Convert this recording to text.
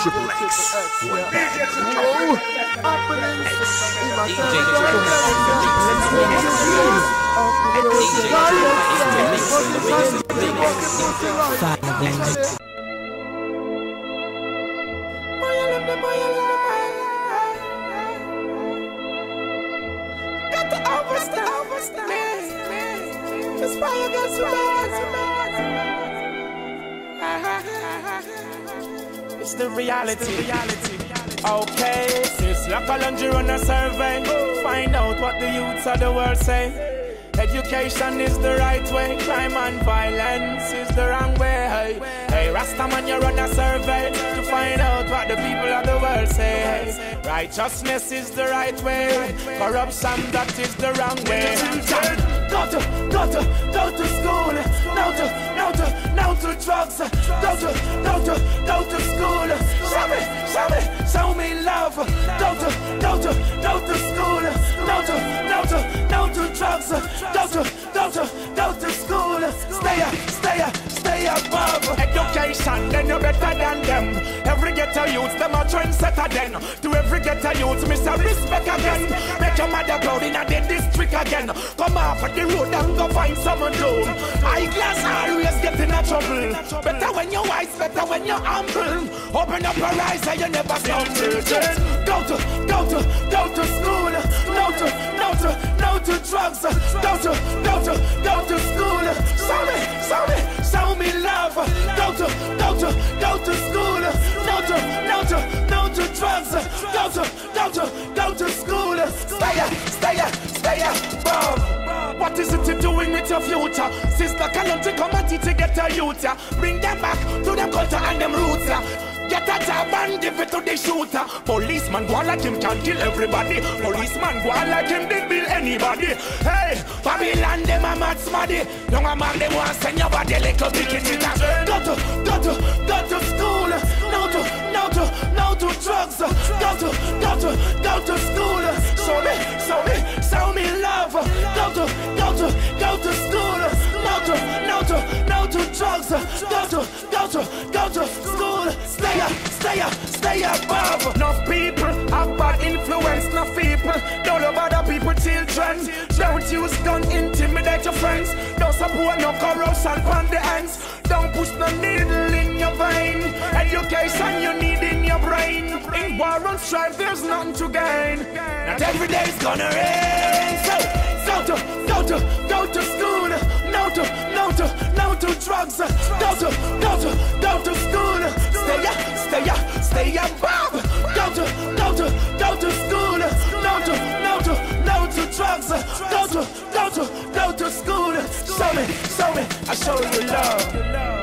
Triple X. It's the reality. Okay, Sizzla Kalonji run a survey. Find out what the youths of the world say. Education is the right way, crime and violence is the wrong way. Hey, Rastaman, you run a survey to find out what the people of the world say. Righteousness is the right way, corruption that is the wrong way. Go to school, no to drugs. Go to school, show me love. Go to school, no to drugs. Go to school, stay above. Education, then you're better than them. Every ghetto youth, them a trendsetter then. To every ghetto youth, Mr. Respect again. Make your mother proud in a dead district again. Come off of the road and go find someone doom. Eyeglass always get in a trouble. Better when you're wise, better when you're humble. Open up your eyes and you never stumble. Go to school, no to drugs. Go to school, show me love. Go to school, no to drugs. Go to school, stay above. What is it you're doing with your future? Sizzla Kalonji come and teach to get a youth. Bring them back to them culture and them roots. Get a job and give it to the shooter. Policeman go on like him can kill everybody. Policeman go on like him did bill anybody. Hey, Babylon them a mad smarty. Young man them want send your body like a big hitter. Go to school, no to drugs. Go to school, show me love. Go to school, no to drugs. Go to school, stay above. Enough people have bad influence. Enough people don't love other people, children. Don't use gun, intimidate your friends. Don't support no corruption on the ends. Don't push no needle in your vein. Education you need in your brain. In war and strife there's nothing to gain. Not every day's gonna rain. So go to school. No to drugs. Go to school. Stay above. Go to school. No to drugs. Go to school. Show me, I show you love.